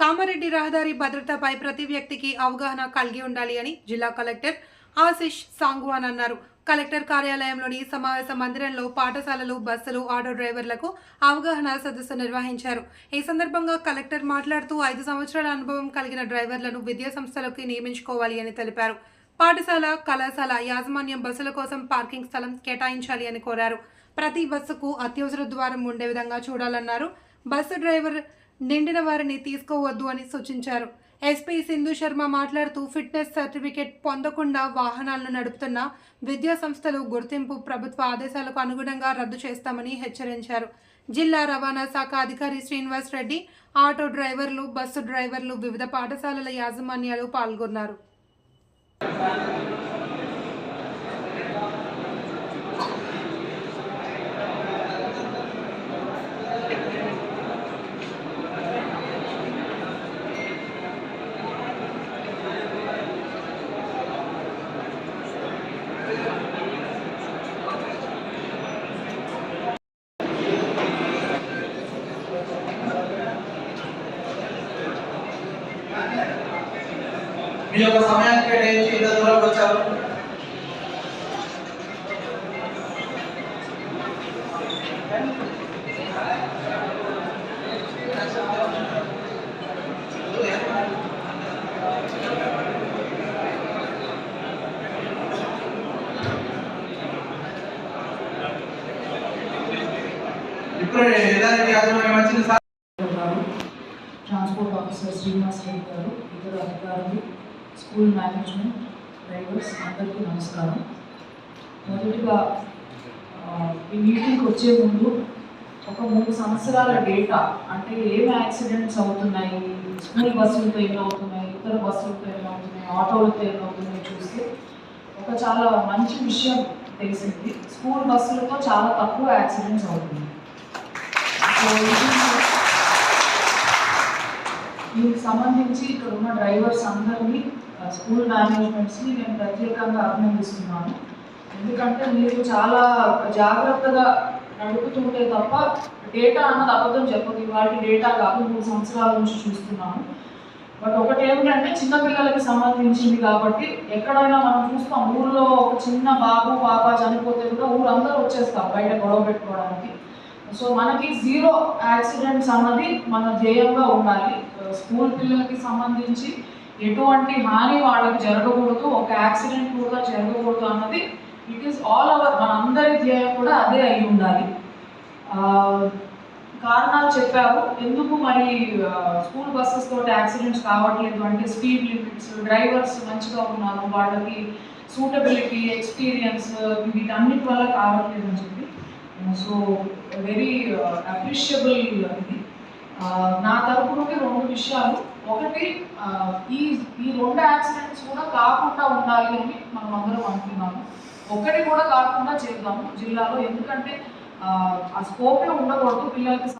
కామారెడ్డి రహదారి భద్రతపై ప్రతి వ్యక్తికి అవగాహన కలిగి ఉండాలి అని జిల్లా కలెక్టర్ ఆశిష్ సాంగ్వాన్ అన్నారు. కలెక్టర్ కార్యాలయంలోని సమావేశ మందిరంలో పాఠశాలలు, బస్సులు, ఆటో డ్రైవర్లకు అవగాహన సదస్సు నిర్వహించారు. ఈ సందర్భంగా కలెక్టర్ మాట్లాడుతూ 5 సంవత్సరాల అనుభవం కలిగిన డ్రైవర్లను విద్యా సంస్థలకు నియమించుకోవాలి అని తెలిపారు. పాఠశాల, కళాశాల యాజమాన్యం బస్సుల కోసం పార్కింగ్ స్థలం కేటాయించాలి అని కోరారు. ప్రతి బస్సుకు అత్యవసర ద్వారం ఉండే విధంగా చూడాలన్నారు. బస్సు డ్రైవర్ నిండిన వారిని తీసుకోవద్దు అని సూచించారు. ఎస్పీ సింధు శర్మ మాట్లాడుతూ ఫిట్నెస్ సర్టిఫికేట్ పొందకుండా వాహనాలను నడుపుతున్న విద్యా సంస్థలు గుర్తింపు ప్రభుత్వ ఆదేశాలకు అనుగుణంగా రద్దు చేస్తామని హెచ్చరించారు. జిల్లా రవాణా శాఖ అధికారి శ్రీనివాస్ రెడ్డి, ఆటో డ్రైవర్లు, బస్సు డ్రైవర్లు, వివిధ పాఠశాలల యాజమాన్యాలు పాల్గొన్నారు. మీ యొక్క సమయాన్ని కేటాయించి ఇంత దూరం వచ్చారు. ఇప్పుడు ఏదానికి యాజమాన్యం వచ్చింది sir. Transport officer Srinivas Reddy గారు, ఇతర అధికారులు, స్కూల్ మేనేజ్మెంట్, డ్రైవర్స్ అందరికీ నమస్కారం. మొదటిగా ఈ మీటింగ్కి వచ్చే ముందు ఒక 3 సంవత్సరాల డేటా, అంటే ఏం యాక్సిడెంట్స్ అవుతున్నాయి, స్కూల్ బస్సులతో ఏమవుతున్నాయి, ఇతర బస్సులతో ఏమవుతున్నాయి, ఆటోలతో ఏమవుతున్నాయి చూస్తే ఒక చాలా మంచి విషయం తెలిసింది. స్కూల్ బస్సులతో చాలా తక్కువ యాక్సిడెంట్స్ అవుతున్నాయి. దీనికి సంబంధించి ఇక్కడ ఉన్న డ్రైవర్స్ అందరినీ, స్కూల్ మేనేజ్మెంట్స్ని నేను ప్రత్యేకంగా అభినందిస్తున్నాను. ఎందుకంటే మీరు చాలా జాగ్రత్తగా నడుపుతుంటే తప్ప డేటా అన్నది అబద్ధం చెప్పదు. వాటి డేటా కాదు, 3 సంవత్సరాల నుంచి చూస్తున్నాను. బట్ ఒకటి ఏమిటంటే చిన్నపిల్లలకి సంబంధించింది కాబట్టి ఎక్కడైనా మనం చూస్తాం, ఊళ్ళో ఒక చిన్న బాబు పాప చనిపోతే కూడా ఊరందరూ వచ్చేస్తాం బయట గొడవ పెట్టుకోవడానికి. సో మనకి 0 యాక్సిడెంట్స్ అన్నది మన ధ్యేయంగా ఉండాలి. స్కూల్ పిల్లలకి సంబంధించి ఎటువంటి హాని వాళ్ళకి జరగకూడదు, ఒక యాక్సిడెంట్ కూడా జరగకూడదు అన్నది ఇట్ ఈస్ ఆల్ అవర్, మన అందరి ధ్యేయం కూడా అదే అయి ఉండాలి. కారణాలు చెప్పారు ఎందుకు మరి స్కూల్ బస్సెస్ తోటి యాక్సిడెంట్స్ కావట్లేదు అంటే స్పీడ్ లిమిట్స్, డ్రైవర్స్ మంచిగా ఉన్నారు, వాళ్ళకి సూటబిలిటీ, ఎక్స్పీరియన్స్ వీటన్నిటి వల్ల కావట్లేదు అని చెప్పి. సో వెరీ అప్రిషియబుల్ ఇది. నా తరపు నుండి 2 విషయాలు. ఒకటి, ఈ 2 యాక్సిడెంట్స్ కూడా కాకుండా ఉండాలి అని మనం అందరం అనుకున్నాము. ఒకటి కూడా కాకుండా చేద్దాము జిల్లాలో, ఎందుకంటే ఆ స్కోపే ఉండకూడదు పిల్లలకి.